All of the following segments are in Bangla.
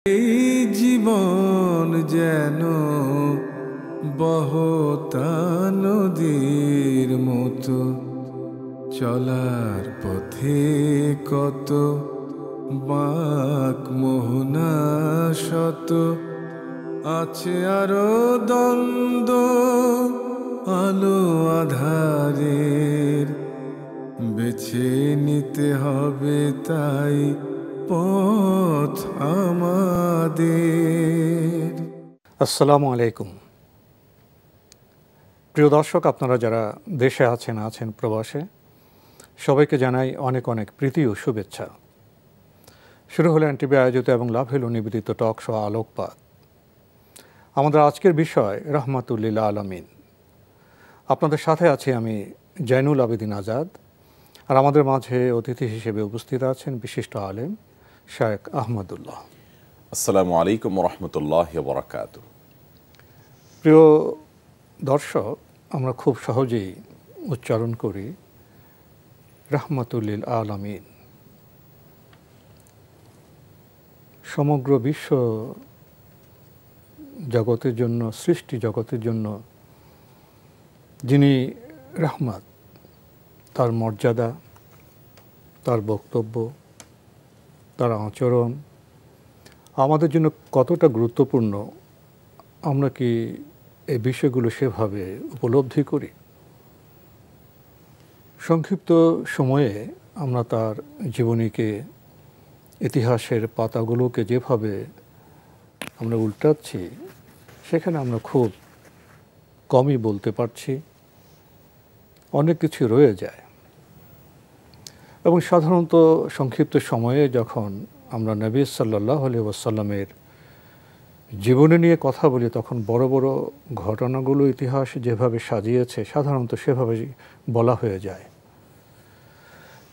এই জীবন যেন বহতা নদীর মতো, চলার পথে কত বাঁক মোহনা শত, আছে আরো দ্বন্দ্ব আলো আধারের, বেছে নিতে হবে তাই পথ আমাদের। আসসালামু আলাইকুম। প্রিয় দর্শক, আপনারা যারা দেশে আছেন প্রবাসে, সবাইকে জানাই অনেক অনেক প্রীতি ও শুভেচ্ছা। শুরু হলো এনটিভি আয়োজিত এবং লাভ হলো নিবেদিত টক শো আলোকপাত। আমাদের আজকের বিষয় রহমাতুল্লিল আলামিন। আপনাদের সাথে আছি আমি জয়নুল আবেদিন আজাদ, আর আমাদের মাঝে অতিথি হিসেবে উপস্থিত আছেন বিশিষ্ট আলেম শায়েখ আহমদুল্লাহ। আসসালামু আলাইকুম রহমতুল্লাহ বরাকাতুহু। প্রিয় দর্শক, আমরা খুব সহজেই উচ্চারণ করি রহমাতুল্লিল আলামিন। সমগ্র বিশ্ব জগতের জন্য, সৃষ্টি জগতের জন্য যিনি রহমত, তার মর্যাদা, তার বক্তব্য, তার আচরণ আমাদের জন্য কতটা গুরুত্বপূর্ণ, আমরা কি এই বিষয়গুলো সেভাবে উপলব্ধি করি? সংক্ষিপ্ত সময়ে আমরা তার জীবনীকে, ইতিহাসের পাতাগুলোকে যেভাবে আমরা উল্টাচ্ছি, সেখানে আমরা খুব কমই বলতে পারছি, অনেক কিছু রয়ে যায়। এবং সাধারণত সংক্ষিপ্ত সময়ে যখন আমরা নবী সাল্লাল্লাহু আলাইহি ওয়াসাল্লামের জীবনী নিয়ে কথা বলি, তখন বড় বড় ঘটনাগুলো ইতিহাস যেভাবে সাজিয়েছে সাধারণত সেভাবেই বলা হয়ে যায়।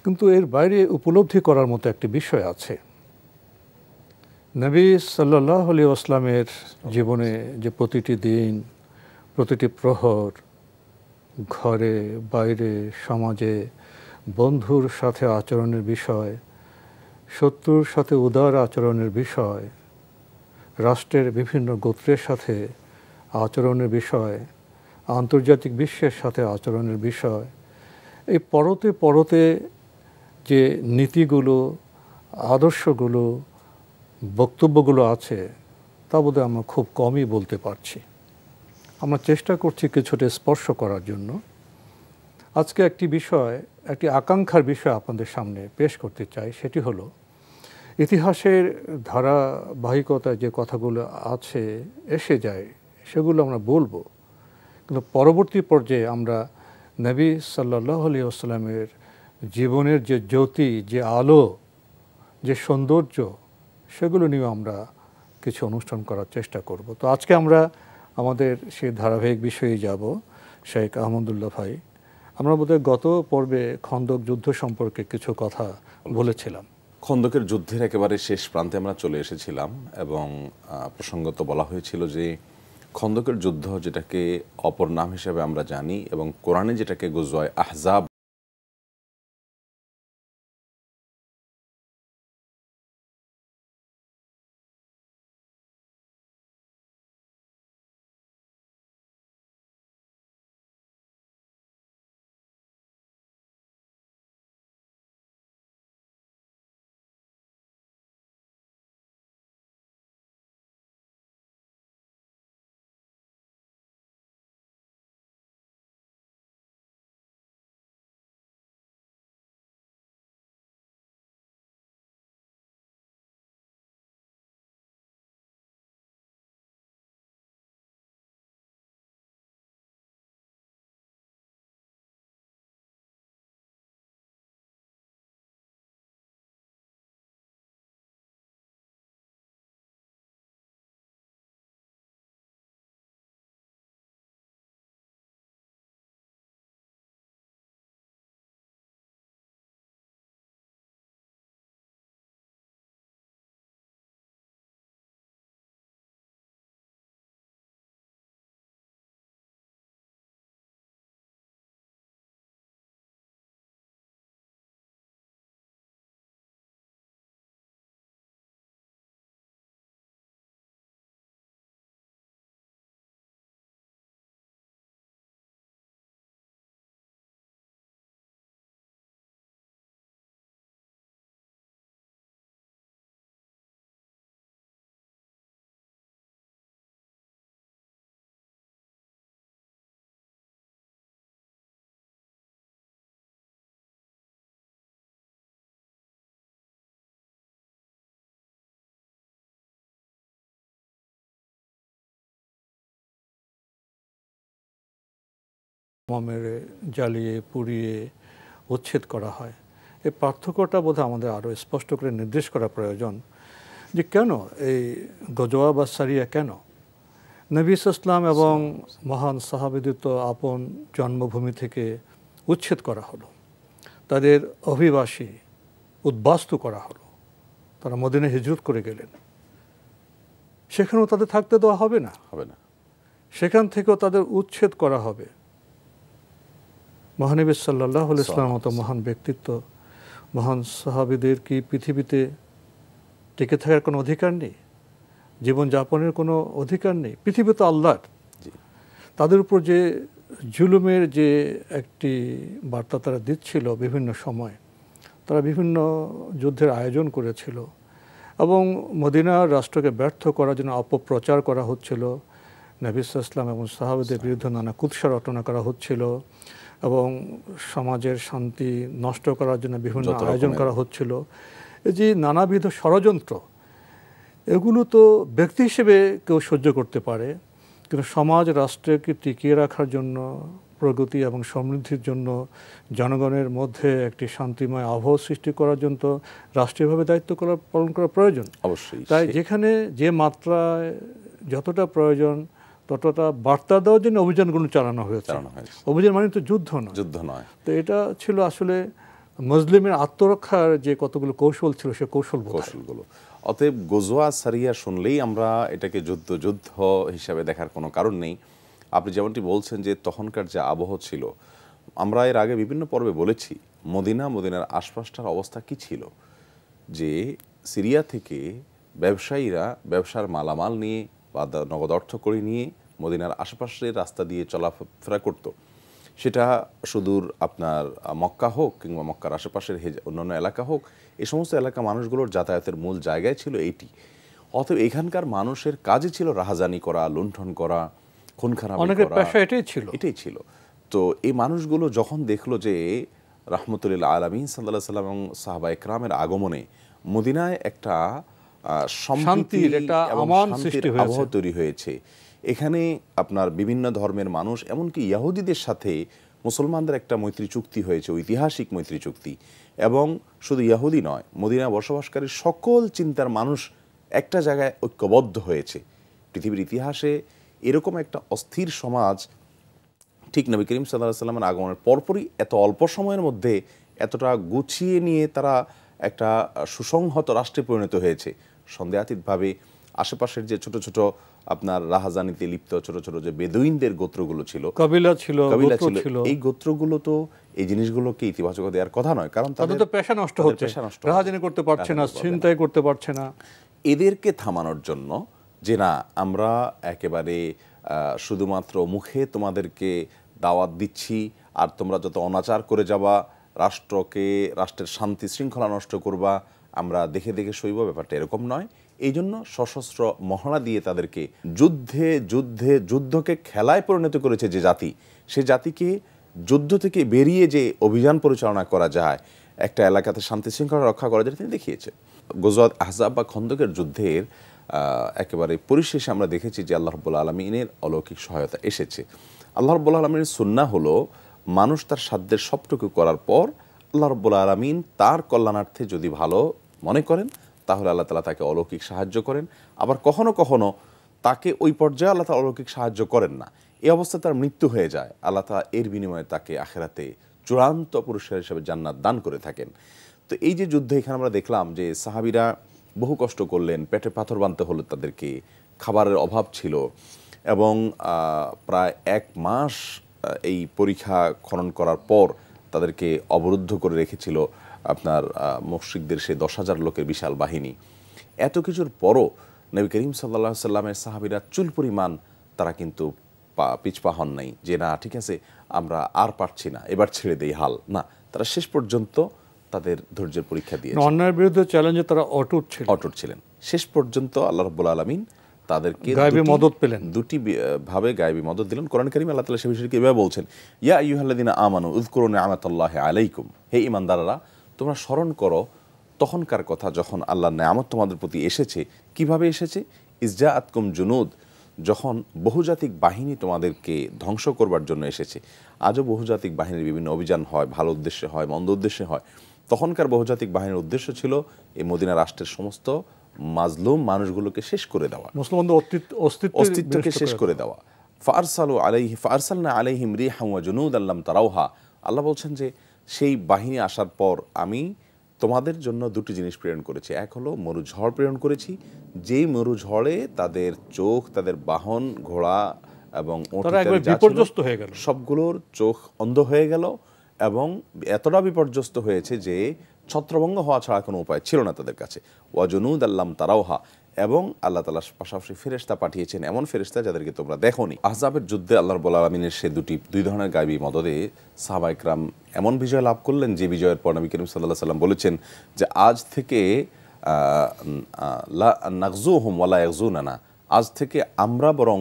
কিন্তু এর বাইরে উপলব্ধি করার মতো একটি বিষয় আছে। নবী সাল্লাল্লাহু আলাইহি ওয়াসাল্লামের জীবনে যে প্রতিটি দিন, প্রতিটি প্রহর, ঘরে বাইরে সমাজে বন্ধুর সাথে আচরণের বিষয়, শত্রুর সাথে উদার আচরণের বিষয়, রাষ্ট্রের বিভিন্ন গোত্রের সাথে আচরণের বিষয়, আন্তর্জাতিক বিশ্বের সাথে আচরণের বিষয়, এই পরতে পরতে যে নীতিগুলো, আদর্শগুলো, বক্তব্যগুলো আছে, তা বোধহয় আমরা খুব কমই বলতে পারছি। আমরা চেষ্টা করছি কিছুটা স্পর্শ করার জন্য। আজকে একটি বিষয়, একটি আকাঙ্ক্ষার বিষয় আপনাদের সামনে পেশ করতে চাই। সেটি হলো ইতিহাসের ধারাবাহিকতায় যে কথাগুলো আছে, এসে যায়, সেগুলো আমরা বলবো, কিন্তু পরবর্তী পর্যায়ে আমরা নবী সাল্লাল্লাহু আলাইহি ওয়াসাল্লামের জীবনের যে জ্যোতি, যে আলো, যে সৌন্দর্য, সেগুলো নিয়ে আমরা কিছু অনুষ্ঠান করার চেষ্টা করব। তো আজকে আমরা আমাদের সেই ধারাবাহিক বিষয়ে যাব। শায়েখ আহমদুল্লাহ ভাই, আমরা বোধহয় গত পর্বে খন্দক যুদ্ধ সম্পর্কে কিছু কথা বলেছিলাম। খন্দকের যুদ্ধের একেবারে শেষ প্রান্তে আমরা চলে এসেছিলাম এবং প্রসঙ্গত বলা হয়েছিল যে খন্দকের যুদ্ধ, যেটাকে অপর নাম হিসেবে আমরা জানি এবং কোরআনে যেটাকে গজওয়ায়ে আহজাব মেরে জ্বালিয়ে পুড়িয়ে উচ্ছেদ করা হয়। এই পার্থক্যটা বোধহয় আমাদের আরও স্পষ্ট করে নির্দেশ করা প্রয়োজন যে কেন এই গজওয়া বা সারিয়া, কেন নবী ইসলাম এবং মহান সাহাবিদের তো আপন জন্মভূমি থেকে উচ্ছেদ করা হলো, তাদের অভিবাসী উদ্বাস্তু করা হলো, তারা মদিনায় হিজরত করে গেলেন, সেখানেও তাদের থাকতে দেওয়া হবে না, সেখান থেকেও তাদের উচ্ছেদ করা হবে। মহানবী সাল্লাল্লাহু আলাইহি ওয়াসাল্লাম মতো মহান ব্যক্তিত্ব, মহান সাহাবীদের কি পৃথিবীতে টিকে থাকার কোনো অধিকার নেই? জীবনযাপনের কোনো অধিকার নেই? পৃথিবী তো আল্লাহর। তাদের উপর যে জুলুমের যে একটি বার্তা তারা দিচ্ছিল বিভিন্ন সময়, তারা বিভিন্ন যুদ্ধের আয়োজন করেছিল এবং মদিনার রাষ্ট্রকে ব্যর্থ করার জন্য অপপ্রচার করা হচ্ছিল, নবী সাল্লাল্লাহু আলাইহি ওয়াসাল্লাম এবং সাহাবাদের বিরুদ্ধে নানা কুৎসা রটনা করা হচ্ছিল এবং সমাজের শান্তি নষ্ট করার জন্য বিভিন্ন আয়োজন করা হচ্ছিল। এই যে নানাবিধ ষড়যন্ত্র, এগুলো তো ব্যক্তি হিসেবে কেউ সহ্য করতে পারে, কিন্তু সমাজ রাষ্ট্রকে টিকিয়ে রাখার জন্য, প্রগতি এবং সমৃদ্ধির জন্য, জনগণের মধ্যে একটি শান্তিময় আবহাওয়া সৃষ্টি করার জন্য তো রাষ্ট্রীয়ভাবে দায়িত্ব পালন করা প্রয়োজন। অবশ্যই। তাই যেখানে যে মাত্রায় যতটা প্রয়োজন ততটা বার্তা দেওয়ার জন্য অভিযানগুলো চালানো হয়েছে। অভিযান মানে তো যুদ্ধ নয়। তো এটা ছিল আসলে মুসলিমের আত্মরক্ষার যে কতগুলো কৌশল ছিল, সে কৌশলগুলো। অতএব গজওয়া সারিয়া শুনলেই আমরা এটাকে যুদ্ধ হিসাবে দেখার কোনো কারণ নেই। আপনি যেমনটি বলছেন যে তখনকার যে আবহ ছিল, আমরা এর আগে বিভিন্ন পর্বে বলেছি মদিনার আশপাশটার অবস্থা কি ছিল, যে সিরিয়া থেকে ব্যবসায়ীরা ব্যবসার মালামাল নিয়ে বা নগদ অর্থ করে নিয়ে মদিনার আশেপাশের রাস্তা দিয়ে চলাফেরা করত। সেটা সুদূর আপনার মক্কা হোক কিংবা মক্কার আশেপাশের অন্যান্য এলাকা হোক, এই সমস্ত এলাকা মানুষগুলোর যাতায়াতের মূল জায়গায় ছিল এইটি। অতএব এখানকার মানুষের কাজই ছিল রাহাজানি করা, লুণ্ঠন করা, খুন খারাপ করা, এটাই ছিল। তো এই মানুষগুলো যখন দেখলো যে রাহমাতুল আলামিন সাল্লাল্লাহু আলাইহি ওয়াসাল্লাম এবং সাহাবা ইকরামের আগমনে মদিনায় একটা শান্তির একটা আবহাওয়া তৈরি হয়েছে, এখানে আপনার বিভিন্ন ধর্মের মানুষ, এমনকি ইহুদিদের সাথে মুসলমানদের একটা মৈত্রী চুক্তি হয়েছে, ঐতিহাসিক মৈত্রী চুক্তি, এবং শুধু ইহুদি নয়, মদিনায় বসবাসকারী সকল চিন্তার মানুষ একটা জায়গায় ঐক্যবদ্ধ হয়েছে। পৃথিবীর ইতিহাসে এরকম একটা অস্থির সমাজ ঠিক নবী করিম সাল্লাল্লাহু আলাইহি ওয়াসাল্লামের আগমনের পরপরই এত অল্প সময়ের মধ্যে এতটা গুছিয়ে নিয়ে তারা একটা সুসংহত রাষ্ট্রে পরিণত হয়েছে। সন্দেহাতীতভাবে আশেপাশের যে ছোট ছোট আপনার রাহাজানিতে লিপ্ত ছোট ছোট যে বেদুইনদের গোত্রগুলো ছিল, কবিলা ছিল, এই গোত্রগুলো তো এই জিনিসগুলোকে ইতিবাচক দেওয়ার কথা নয়, কারণ তাদের তো পেশা নষ্ট হচ্ছে, রাহাজানি করতে পারছে না, ছিনতাই করতে পারছে না। এদেরকে থামানোর জন্য যে না, আমরা একেবারে শুধুমাত্র মুখে তোমাদেরকে দাওয়াত দিচ্ছি, আর তোমরা যত অনাচার করে যাবা, রাষ্ট্রের শান্তি শৃঙ্খলা নষ্ট করবা, আমরা দেখে দেখে সইব, ব্যাপারটা এরকম নয়। এই জন্য সশস্ত্র মহড়া দিয়ে তাদেরকে যুদ্ধকে খেলায় পরিণত করেছে যে জাতি, সে জাতিকে যুদ্ধ থেকে বেরিয়ে যে অভিযান পরিচালনা করা যায়, একটা এলাকাতে শান্তি শৃঙ্খলা রক্ষা করা যায়, তিনি দেখিয়েছে। গজওয়াত আহজাব বা খন্দকের যুদ্ধের একেবারে পরিশেষে আমরা দেখেছি যে আল্লাহ রাব্বুল আলামিনের অলৌকিক সহায়তা এসেছে। আল্লাহ রাব্বুল আলামিনের সুন্নাহ হলো মানুষ তার সাধ্যের সবটুকু করার পর আল্লাহ রাব্বুল আলামিন তার কল্যাণার্থে যদি ভালো মনে করেন, তাহলে আল্লাহ তাআলা তাকে অলৌকিক সাহায্য করেন। আবার কখনো কখনো তাকে ওই পর্যায়ে আল্লাহ তাআলা অলৌকিক সাহায্য করেন না, এই অবস্থায় তার মৃত্যু হয়ে যায়, আল্লাহ তাআলা এর বিনিময়ে তাকে আখিরাতে চূড়ান্ত পুরস্কার হিসেবে জান্নাত দান করে থাকেন। তো এই যে যুদ্ধ, এখানে আমরা দেখলাম যে সাহাবীরা বহু কষ্ট করলেন, পেটে পাথর বাঁধতে হলো তাদেরকে, খাবারের অভাব ছিল, এবং প্রায় 1 মাস এই পরীক্ষা খনন করার পর তাদেরকে অবরুদ্ধ করে রেখেছিল আপনার মুশরিকদের সেই 10,000 লোকের বিশাল বাহিনী। এত কিছুর পরও নবী করিম সাল্লাল্লাহু আলাইহি সাল্লামের সাহাবীরা চুল পরিমাণ তারা কিন্তু পিছপা হন নাই, যে না ঠিক আছে আমরা আর পারছি না, এবার ছেড়ে দেই হাল, না, তারা শেষ পর্যন্ত তাদের ধৈর্যের পরীক্ষা দিয়েছে, অন্যায়ের বিরুদ্ধে চ্যালেঞ্জে তারা অটুট ছিলেন। শেষ পর্যন্ত আল্লাহ রাব্বুল আলামিন তাদেরকে গায়বী মদদ পেলেন, দুটি ভাবে গায়বী মদদ দিলেন। কোরআন কারীমে আল্লাহ তাআলা সে বিষয়টি এভাবে বলছেন, ইয়া আইয়ুহাল্লাযিনা আমানু উযকুরু নি'মাতাল্লাহি আলাইকুম, হে ঈমানদাররা তোমরা স্মরণ করো তখনকার কথা যখন আল্লাহর নেয়ামত তোমাদের প্রতি এসেছে। কিভাবে এসেছে? ইসজাআতকুম জুনুদ, যখন বহুজাতিক বাহিনী তোমাদেরকে ধ্বংস করবার জন্য এসেছে, আজও বহুজাতিক বাহিনীর বিভিন্ন অভিযান হয়, ভালো উদ্দেশ্যে হয়, মন্দ উদ্দেশ্যে হয়। তখনকার বহুজাতিক বাহিনীর উদ্দেশ্য ছিল এই মদিনা রাষ্ট্রের সমস্ত মাজলুম মানুষগুলোকে শেষ করে দেওয়া, মুসলমানদের অস্তিত্বকে শেষ করে দেওয়া। ফারসালনা আলাইহিম রিহাম ওয়া জুনুদান লাম তারাউহা। আল্লাহ বলছেন যে সেই বাহিনী আসার পর আমি তোমাদের জন্য দুটি জিনিস প্রেরণ করেছি। এক হলো মরুঝড় প্রেরণ করেছি, যেই মরুঝড়ে তাদের চোখ, তাদের বাহন, ঘোড়া এবং বিপর্যস্ত হয়ে গেল, সবগুলোর চোখ অন্ধ হয়ে গেল এবং এতটা বিপর্যস্ত হয়েছে যে ছত্রভঙ্গ হওয়া ছাড়া কোনো উপায় ছিল না তাদের কাছে। ওয়া জুনুদান লাম তারাউহা, এবং আল্লাহ তাআলা পাশাপাশি ফেরেশতা পাঠিয়েছেন, এমন ফেরেশতা যাদেরকে তোমরা দেখোনি। আহজাবের যুদ্ধে আল্লাহ রাব্বুল আলামিনের সে দুই ধরনের গায়বী মদদে সাহাবা ইকরাম এমন বিজয় লাভ করলেন যে বিজয়ের পর নবী করিম সাল্লাল্লাহু আলাইহি ওয়াসাল্লাম বলেছেন যে আজ থেকে লা নাগজুহুম ওয়ালা ইয়াগজুনানা, আজ থেকে আমরা বরং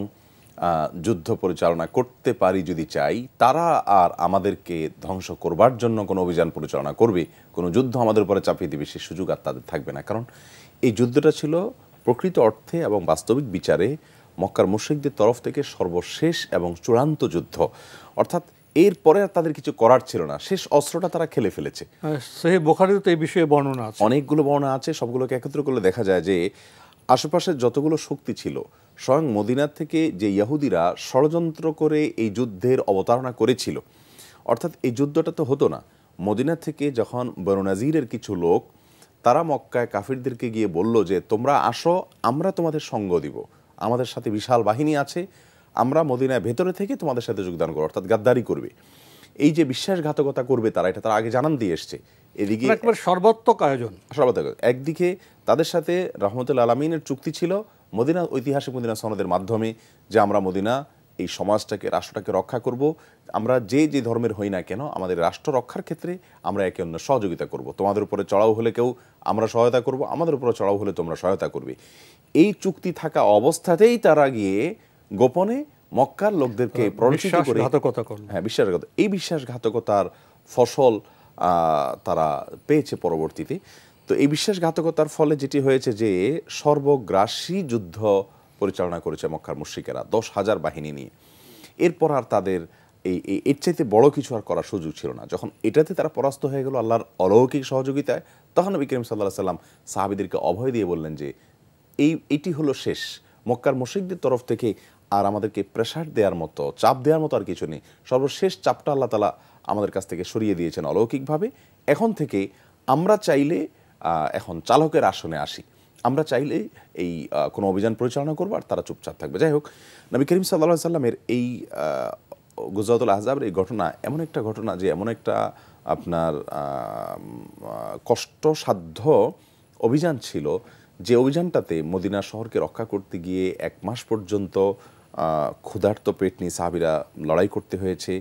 যুদ্ধ পরিচালনা করতে পারি যদি চাই, তারা আর আমাদেরকে ধ্বংস করবার জন্য কোনো অভিযান পরিচালনা করবে, কোনো যুদ্ধ আমাদের উপরে চাপিয়ে দেবে, সে সুযোগ আর তাদের থাকবে না। কারণ এই যুদ্ধটা ছিল প্রকৃত অর্থে এবং বাস্তবিক বিচারে মক্কার মুশরিকদের তরফ থেকে সর্বশেষ এবং চূড়ান্ত যুদ্ধ। অর্থাৎ এরপরে আর তাদের কিছু করার ছিল না, শেষ অস্ত্রটা তারা খেলে ফেলেছে। সহিহ বুখারীতে এই বিষয়ে বর্ণনা আছে, অনেকগুলো বর্ণনা আছে। সবগুলোকে একত্র করলে দেখা যায় যে আশেপাশের যতগুলো শক্তি ছিল, স্বয়ং মদিনার থেকে যে ইহুদিরা ষড়যন্ত্র করে এই যুদ্ধের অবতারণা করেছিল, অর্থাৎ এই যুদ্ধটা তো হতো না। মদিনা থেকে যখন বনু নাজিরের কিছু লোক তারা মক্কায় কাফিরদেরকে গিয়ে বলল যে তোমরা আসো, আমরা তোমাদের সঙ্গ দিব, আমাদের সাথে বিশাল বাহিনী আছে, আমরা মদিনায় ভেতরে থেকে তোমাদের সাথে যোগদান করবো, অর্থাৎ গাদ্দারি করবে, এই যে বিশ্বাসঘাতকতা করবে তারা, এটা তারা আগে জানান দিয়ে এসছে। এদিকে সর্বাত্মক আয়োজন। একদিকে তাদের সাথে রহমতুল আলামিনের চুক্তি ছিল মদিনা, ঐতিহাসিক মদিনা সনদের মাধ্যমে, যে আমরা মদিনা এই সমাজটাকে, রাষ্ট্রটাকে রক্ষা করব, আমরা যে যে ধর্মের হই না কেন আমাদের রাষ্ট্র রক্ষার ক্ষেত্রে আমরা একে অন্য সহযোগিতা করব, তোমাদের উপরে চড়াও হলে কেউ আমরা সহায়তা করব, আমাদের উপরে চড়াও হলে তোমরা সহায়তা করবে। এই চুক্তি থাকা অবস্থাতেই তারা গিয়ে গোপনে মক্কার লোকদেরকে প্ররোচিত করে বিশ্বাসঘাতকতা, এই বিশ্বাসঘাতকতার ফসল তারা পেয়েছে পরবর্তীতে। তো এই বিশ্বাসঘাতকতার ফলে যেটি হয়েছে যে সর্বগ্রাসী যুদ্ধ পরিচালনা করেছে মক্কার মুশরিকেরা 10,000 বাহিনী নিয়ে। এরপর আর তাদের এর চাইতে বড় কিছু আর করার সুযোগ ছিল না। যখন এটাতে তারা পরাস্ত হয়ে গেল আল্লাহর অলৌকিক সহযোগিতায়, তখন নবী করিম সাল্লাল্লাহু আলাইহি ওয়াসাল্লাম সাহাবীদেরকে অভয় দিয়ে বললেন যে এটি হলো শেষ, মক্কার মুশরিকদের তরফ থেকে আর আমাদেরকে প্রেসার দেওয়ার মতো, চাপ দেওয়ার মতো আর কিছু নেই। সর্বশেষ চাপটা আল্লাহ তাআলা আমাদের কাছ থেকে সরিয়ে দিয়েছেন অলৌকিকভাবে। এখন থেকে আমরা চাইলে এখন চালকের আসনে আসি, আমরা চাইলে এই কোনো অভিযান পরিচালনা করবো আর তারা চুপচাপ থাকবে। যাই হোক, নবী করিম সাল্লাল্লাহু আলাইহি ওয়াসাল্লামের এই গুজরাতুল আহজাবের এই ঘটনা এমন একটা ঘটনা যে এমন একটা আপনার কষ্টসাধ্য অভিযান ছিল, যে অভিযানটাতে মদিনা শহরকে রক্ষা করতে গিয়ে 1 মাস পর্যন্ত ক্ষুধার্ত পেট নিয়ে সাহাবীরা লড়াই করতে হয়েছে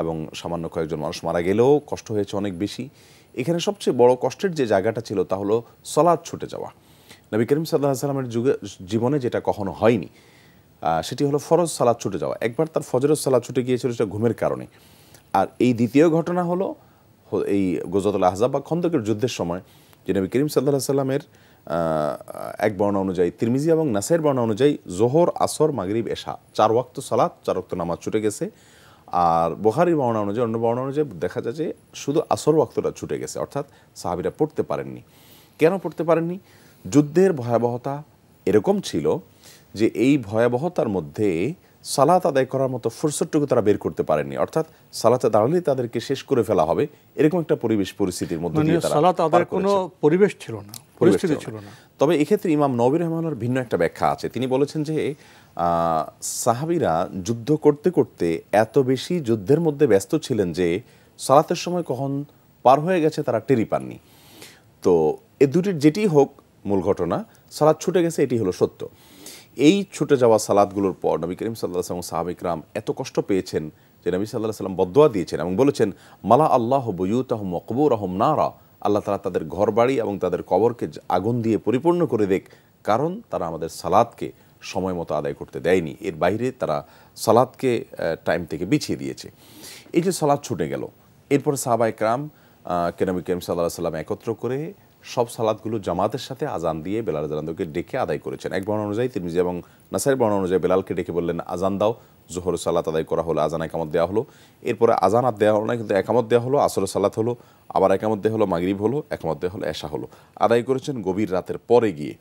এবং সামান্য কয়েকজন মানুষ মারা গেলেও কষ্ট হয়েছে অনেক বেশি। এখানে সবচেয়ে বড় কষ্টের যে জায়গাটা ছিল তা হলো সালাত ছুটে যাওয়া। নবী করিম সাল্লাল্লাহু আলাইহি ওয়াসাল্লামের জীবনে যেটা কখনো হয়নি, সেটি হলো ফরজ সালাত ছুটে যাওয়া। একবার তার ফজরের সালাত ছুটে গিয়েছিল, সেটা ঘুমের কারণে। আর এই দ্বিতীয় ঘটনা হলো এই গজওয়াতুল আহজাব বা খন্দকের যুদ্ধের সময়, যে নবী করিম সাল্লাল্লাহু আলাইহি ওয়াসাল্লামের এক বর্ণনা অনুযায়ী, তিরমিজি এবং নাসাইর বর্ণনা অনুযায়ী জোহর, আসর, মাগরিব, এশা 4 ওয়াক্ত সালাত, 4 ওয়াক্ত নামাজ ছুটে গেছে। আর বুখারীর বর্ণনা অনুযায়ী, অন্য বর্ণনা অনুযায়ী দেখা যায় যে শুধু আসর ওয়াক্তটা ছুটে গেছে, অর্থাৎ সাহাবীরা পড়তে পারেননি। কেন পড়তে পারেননি? যুদ্ধের ভয়াবহতা এরকম ছিল যে এই ভয়াবহতার মধ্যে সালাত আদায় করার মতো ফুরসতটুকু তারা বের করতে পারেননি, অর্থাৎ সালাতে দাঁড়ালে তাদেরকে শেষ করে ফেলা হবে, এরকম একটা পরিস্থিতির মধ্যে দিয়ে তারা সালাত আদায়ের কোনো পরিবেশ ছিল না, পরিস্থিতি ছিল না। তবে এক্ষেত্রে ইমাম নববী রাহিমাহুল্লাহর ভিন্ন একটা ব্যাখ্যা আছে। তিনি বলেছেন যে সাহাবীরা যুদ্ধ করতে করতে এত বেশি যুদ্ধের মধ্যে ব্যস্ত ছিলেন যে সালাতের সময় কখন পার হয়ে গেছে তারা টেরি পাননি। তো এ দুটির যেটি হোক, মূল ঘটনা সালাত ছুটে গেছে, এটি হলো সত্য। এই ছুটে যাওয়া সালাতগুলোর পর নবী করিম সাল্লাল্লাহু আলাইহি ওয়াসাল্লাম সাহাবা ইকরাম এত কষ্ট পেয়েছেন যে নবী সাল্লাল্লাহু আলাইহি ওয়াসাল্লাম বদদুয়া দিয়েছেন এবং বলেছেন, মালা আল্লাহু বুয়ুতাহুম ওয়া কুবুরহুম নারা, আল্লাহ তাআলা তাদের ঘরবাড়ি এবং তাদের কবরকে আগুন দিয়ে পরিপূর্ণ করে দেখ, কারণ তারা আমাদের সালাতকে সময় মতো আদায় করতে দেয়নি, এর বাইরে তারা সালাতকে টাইম থেকে পিছিয়ে দিয়েছে। এই যে সালাত ছুটে গেল, এরপর সাহাবা ইকরাম নবী করিম সাল্লাল্লাহু আলাইহি ওয়াসাল্লাম একত্র করে সব সালাতগুলো জামাতের সাথে আজান দিয়ে বেলাল রাদিয়াল্লাহু ডেকে আদায় করেছেন। এক বর্ণনা অনুযায়ী তিরমিজি এবং নাসাইর বর্ণনা অনুযায়ী বেলালকে ডেকে বললেন আজান দাও, জোহর সালাত আদায় করা হলো, আজান একামত দেওয়া হলো। এরপরে আজান আর দেওয়া হলো না, কিন্তু একামত দেওয়া হলো, আসরের সালাত হলো, আবার একামত দেওয়া হলো, মাগরিব হলো, একামত দেওয়া হলো, এশা হলো। আদায় করেছেন গভীর রাতের পরে গিয়ে।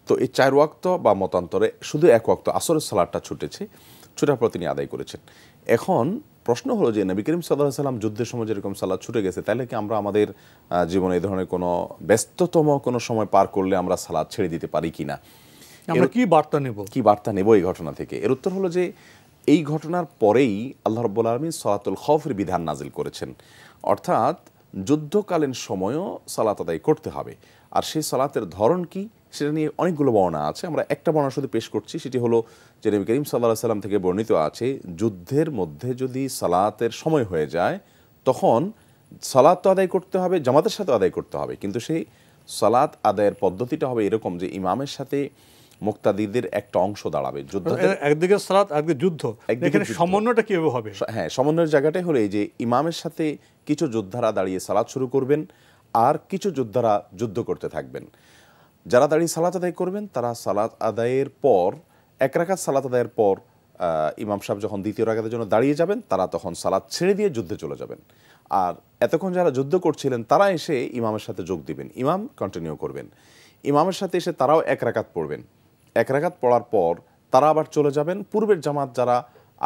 তো এই 4 ওয়াক্ত বা মতান্তরে শুধু 1 ওয়াক্ত আসরের সালাতটা ছুটেছে, ছুটার পর তিনি আদায় করেছেন। এখন প্রশ্ন হলো যে নবী করিম সাল্লাল্লাহু আলাইহি সাল্লাম যুদ্ধের সময় যেরকম সালাত ছুটে গেছে, তাহলে কি আমরা আমাদের জীবনে এই ধরনের কোনো ব্যস্ততম কোনো সময় পার করলে আমরা সালাত ছেড়ে দিতে পারি কিনা? আমরা কি বার্তা নেব, কি বার্তা নেব এই ঘটনা থেকে? এর উত্তর হলো যে এই ঘটনার পরেই আল্লাহ রাব্বুল আলামিন সালাতুল খৌফের বিধান নাজিল করেছেন। অর্থাৎ যুদ্ধকালীন সময়ও সালাত আদায় করতে হবে। আর সেই সালাতের ধরন কি সেটা নিয়ে অনেকগুলো বর্ণনা আছে। আমরা একটা বর্ণনা শুধু পেশ করছি, সেটি হলো যে নবী করিম সাল্লাল্লাহু আলাইহি সাল্লাম থেকে বর্ণিত আছে, যুদ্ধের মধ্যে যদি সালাতের সময় হয়ে যায় তখন সালাত তো আদায় করতে হবে, জামাতের সাথে আদায় করতে হবে, কিন্তু সেই সালাত আদায়ের পদ্ধতিটা হবে এরকম যে ইমামের সাথে মুক্তাদিদের একটা অংশ দাঁড়াবে। একদিকে সালাত, একদিকে যুদ্ধ, এখানে সমন্বয়টা কিভাবে হবে? হ্যাঁ, সমন্বয়ের জায়গাটাই হলো এই যে ইমামের সাথে কিছু যোদ্ধারা দাঁড়িয়ে সালাত শুরু করবেন আর কিছু যোদ্ধারা যুদ্ধ করতে থাকবেন। যারা দাঁড়িয়ে সালাত আদায় করবেন তারা সালাত আদায়ের পর 1 রাকাত সালাত আদায়ের পর ইমাম সাহেব যখন দ্বিতীয় রাকাতের জন্য দাঁড়িয়ে যাবেন, তারা তখন সালাত ছেড়ে দিয়ে যুদ্ধে চলে যাবেন। আর এতক্ষণ যারা যুদ্ধ করছিলেন তারা এসে ইমামের সাথে যোগ দিবেন, ইমাম কন্টিনিউ করবেন। ইমামের সাথে এসে তারাও 1 রাকাত পড়বেন। 1 রাকাত পড়ার পর তারা আবার চলে যাবেন। পূর্বের জামাত যারা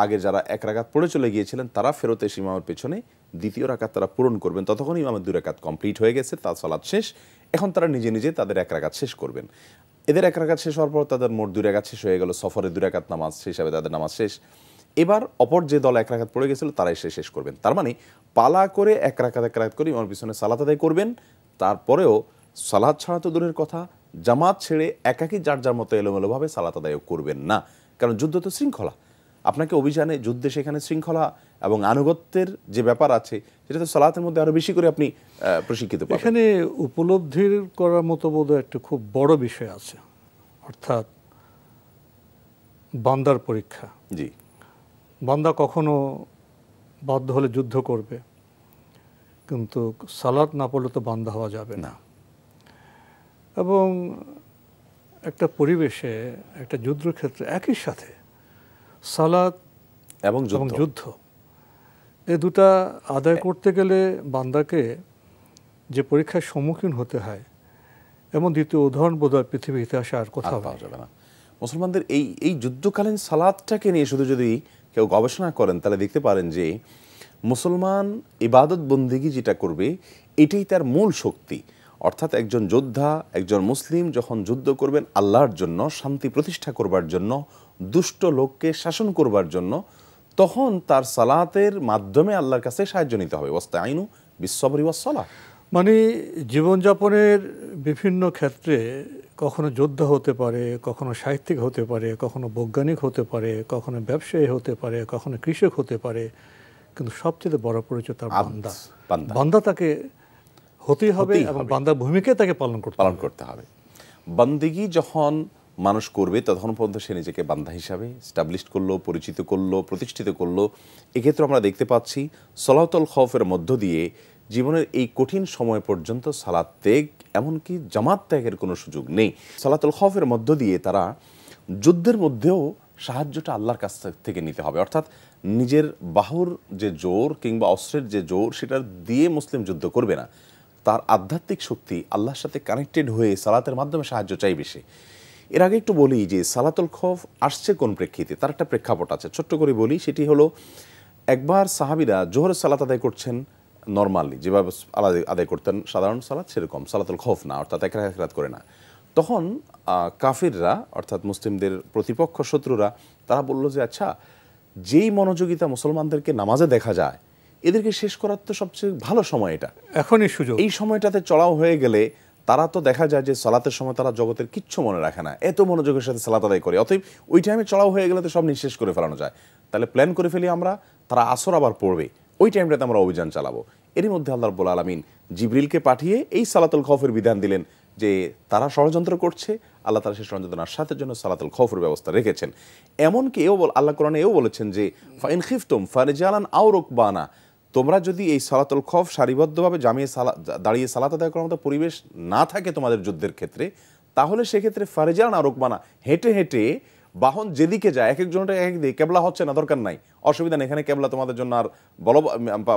আগে যারা 1 রাকাত পড়ে চলে গিয়েছিলেন তারা ফেরত এসে ইমামের পেছনে দ্বিতীয় রাকাত তারা পূরণ করবেন। ততক্ষণ ইমামের 2 রাকাত কমপ্লিট হয়ে গেছে, তার সালাত শেষ। এখন তারা নিজে নিজে তাদের 1 রাকাত শেষ করবেন। এদের 1 রাকাত শেষ হওয়ার পর তাদের মোট 2 রাকাত শেষ হয়ে গেল, সফরের 2 রাকাত নামাজ হিসাবে তাদের নামাজ শেষ। এবার অপর যে দল 1 রাকাত পড়ে গেছিল তারা এসে শেষ করবেন। তার মানে পালা করে 1 রাকাত করে ইমামের পিছনে সালাত আদায় করবেন। তারপরেও সালাত ছাড়া তো দূরের কথা, জামাত ছেড়ে একাকী যার যার মতো এলোমেলোভাবে সালাত আদায় করবেন না। কারণ যুদ্ধ তো শৃঙ্খলা, আপনাকে অভিযানে যুদ্ধে সেখানে শৃঙ্খলা এবং আনুগত্যের যে ব্যাপার আছে সেটা তো সালাতের মধ্যে আরো বেশি করে আপনি প্রশিক্ষিত পাবেন। এখানে উপলব্ধির করার মতো বোধহয় একটা খুব বড় বিষয় আছে, অর্থাৎ বান্দার পরীক্ষা। জি, বান্দা কখনো বাধ্য হলে যুদ্ধ করবে, কিন্তু সালাত না পড়লে তো বান্দা হওয়া যাবে না। এবং একটা পরিবেশে একটা যুদ্ধক্ষেত্রে একই সাথে সালাত এবং যুদ্ধ এই দুটা আদায় করতে গেলে বান্দাকে যে পরীক্ষার সম্মুখীন হতে হয়, এমন দ্বিতীয় উদাহরণ বোধহয় পৃথিবীর ইতিহাসে আর কোথাও পাওয়া যাবে না। মুসলমানদের এই যুদ্ধকালীন সালাতটাকে নিয়ে শুধু যদি কেউ গবেষণা করেন তাহলে দেখতে পারেন যে মুসলমান ইবাদত বন্দেগী যেটা করবে এটাই তার মূল শক্তি। অর্থাৎ একজন যোদ্ধা, একজন মুসলিম যখন যুদ্ধ করবেন আল্লাহর জন্য, শান্তি প্রতিষ্ঠা করবার জন্য, দুষ্ট লোককে শাসন করবার জন্য, তখন তার সালাতের মাধ্যমে আল্লাহর কাছে সাহায্য নিতে হবে। ওয়াস্তাইনু বিস-সাবরি ওয়াস-সালাহ। মানে জীবনযাপনের বিভিন্ন ক্ষেত্রে কখনো যোদ্ধা হতে পারে, কখনো সাহিত্যিক হতে পারে, কখনো বৈজ্ঞানিক হতে পারে, কখনো ব্যবসায়ী হতে পারে, কখনো কৃষক হতে পারে, কিন্তু সবচেয়ে বড় পরিচয় তার বান্দা। বান্দা তাকে হতেই হবে এবং বান্দার ভূমিকা তাকে পালন করতে হবে। বান্দিগি যখন মানুষ করবে তখন পর্যন্ত সে নিজেকে বান্দা হিসাবে স্টাবলিশ করলো, পরিচিত করলো, প্রতিষ্ঠিত করলো। এক্ষেত্রে আমরা দেখতে পাচ্ছি সালাতুল খৌফের মধ্য দিয়ে জীবনের এই কঠিন সময় পর্যন্ত সালাত ত্যাগ, এমনকি জামাত ত্যাগের কোনো সুযোগ নেই। সালাতুল খৌফের মধ্য দিয়ে তারা যুদ্ধের মধ্যেও সাহায্যটা আল্লাহর কাছ থেকে নিতে হবে। অর্থাৎ নিজের বাহুর যে জোর কিংবা অস্ত্রের যে জোর সেটা দিয়ে মুসলিম যুদ্ধ করবে না, তার আধ্যাত্মিক শক্তি আল্লাহর সাথে কানেক্টেড হয়ে সালাতের মাধ্যমে সাহায্য চাইবে সে। এর আগে একটু বলি যে সালাতুল খৌফ আসছে কোন প্রেক্ষিতে, তার একটা প্রেক্ষাপট আছে, ছোট্ট করে বলি। সেটি হলো একবার সাহাবীরা জোহরের সালাত আদায় করছেন নর্মালি, যেভাবে আদায় করতেন সাধারণ সালাত, সেরকম সালাতুল খৌফ না, অর্থাৎ 1 রাকাত করে না। তখন কাফিররা অর্থাৎ মুসলিমদের প্রতিপক্ষ শত্রুরা তারা বলল যে আচ্ছা, যেই মনোযোগিতা মুসলমানদেরকে নামাজে দেখা যায় এদেরকে শেষ করার তো সবচেয়ে ভালো সময় এটা, এখনই সুযোগ। এই সময়টাতে চড়াও হয়ে গেলে তারা তো দেখা যায় যে সালাতের সময় তারা জগতের কিচ্ছু মনে রাখে না, এত মনোযোগের সাথে সালাত আদায় করে। অতএব ওই টাইমে চড়াও হয়ে গেলে তো সব নিঃশেষ করে ফেলানো যায়। তাহলে প্ল্যান করে ফেলি আমরা, তারা আসর আবার পড়বে, ওই টাইমটাতে আমরা অভিযান চালাবো। এরই মধ্যে আল্লাহ রাব্বুল আলামিন জিবরিলকে পাঠিয়ে এই সালাতুল খৌফের বিধান দিলেন যে তারা ষড়যন্ত্র করছে, আল্লাহ তাআলা সেই ষড়যন্ত্র নাশাতের জন্য সালাতুল খৌফের ব্যবস্থা রেখেছেন। এমনকি আল্লাহ কোরআনে বলেছেন যে ফাইন খিফতুম ফারিজালান আও রুকবানা, তোমরা যদি এই সালাতুল খৌফ সারিবদ্ধভাবে জামিয়ে দাঁড়িয়ে সালাত আদায় করার মতো পরিবেশ না থাকে তোমাদের যুদ্ধের ক্ষেত্রে, তাহলে সেক্ষেত্রে ফারিজান আর রুকবানা, হেঁটে হেঁটে বাহন যেদিকে যায়, এক একজনটা এক দিকে, কেবলা হচ্ছে না, দরকার নাই, অসুবিধা নেই, এখানে কেবলা তোমাদের জন্য আর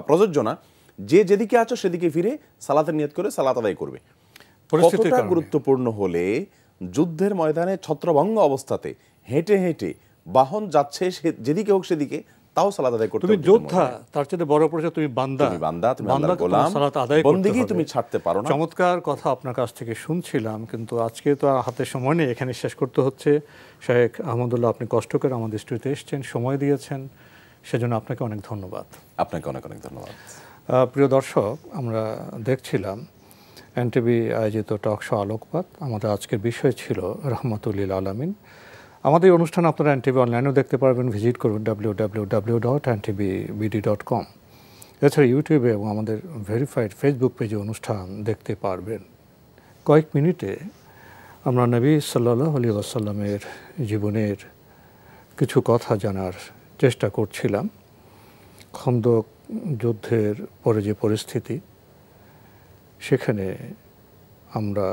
প্রযোজ্য না, যে যেদিকে আছো সেদিকে ফিরে সালাতের নিয়ত করে সালাত আদায় করবে। কতটা গুরুত্বপূর্ণ হলে যুদ্ধের ময়দানে ছত্রভঙ্গ অবস্থাতে হেঁটে হেঁটে বাহন যাচ্ছে যেদিকে হোক সেদিকে, তাও সালাত আদায় করতে। তুমি যোদ্ধা, তার চেয়ে বড় পরিচয় তুমি বান্দা, তুমি আল্লাহর গোলাম, সালাত আদায় করতে বন্দেগী তুমি ছাড়তে পারো না। চমৎকার কথা আপনার কাছ থেকে শুনছিলাম, কিন্তু আজকে তো আর হাতে সময় নেই, এখানে শেষ করতে হচ্ছে। শেখ আহমদুল্লাহ, আপনি কষ্ট করে আমাদের স্টুডিওতে এসেছেন, সময় দিয়েছেন, সেজন্য আপনাকে অনেক ধন্যবাদ। আপনাকে অনেক অনেক ধন্যবাদ। প্রিয় দর্শক, আমরা দেখছিলাম এনটিভি আয়োজিত টক শো আলোকপাত। আমাদের আজকের বিষয় ছিল রহমতুল লিল আলামিন। আমাদের অনুষ্ঠান আপনারা এনটিভি অনলাইনেও দেখতে পারবেন, ভিজিট করুন www.ntvbd.com। এছাড়া ইউটিউবে এবং আমাদের ভেরিফাইড ফেসবুক পেজে অনুষ্ঠান দেখতে পারবেন। কয়েক মিনিটে আমরা নবী সাল্লাল্লাহু আলাইহি ওয়াসাল্লামের জীবনের কিছু কথা জানার চেষ্টা করছিলাম। খন্দক যুদ্ধের পরে যে পরিস্থিতি, সেখানে আমরা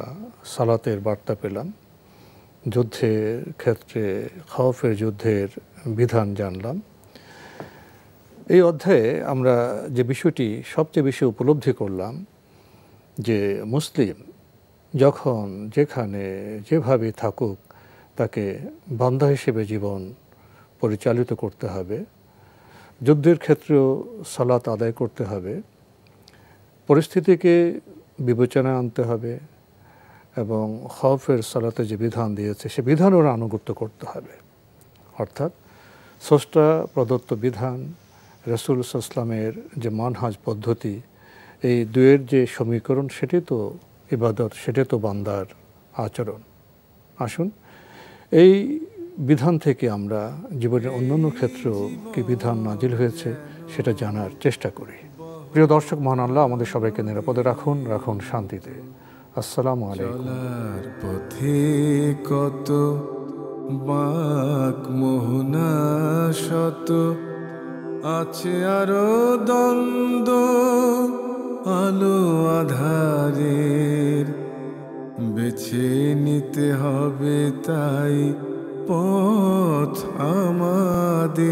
সালাতের বার্তা পেলাম, যুদ্ধের ক্ষেত্রে খাওফের যুদ্ধের বিধান জানলাম। এই অধ্যায়ে আমরা যে বিষয়টি সবচেয়ে বেশি উপলব্ধি করলাম, যে মুসলিম যখন যেখানে যেভাবে থাকুক তাকে বান্দা হিসেবে জীবন পরিচালিত করতে হবে, যুদ্ধের ক্ষেত্রেও সালাত আদায় করতে হবে, পরিস্থিতিকে বিবেচনায় আনতে হবে এবং খৌফের সালাতে যে বিধান দিয়েছে সে বিধানের আনুগত্য করতে হবে। অর্থাৎ স্রষ্টা প্রদত্ত বিধান, রাসূল সাল্লাল্লাহু আলাইহি ওয়াসাল্লামের যে মানহাজ পদ্ধতি, এই দুয়ের যে সমীকরণ, সেটি তো ইবাদত, সেটি তো বান্দার আচরণ। আসুন এই বিধান থেকে আমরা জীবনের অন্যান্য ক্ষেত্রেও কি বিধান নাজিল হয়েছে সেটা জানার চেষ্টা করি। প্রিয় দর্শক, মহান আল্লাহ আমাদের সবাইকে নিরাপদে রাখুন, রাখুন শান্তিতে। আসসালামু আলাইকুম। চলার পথে কত বাঁক মোহনা শত, আছে আরো দ্বন্দ্ব আলো আধারের, বেছে নিতে হবে তাই পথ আমাদের।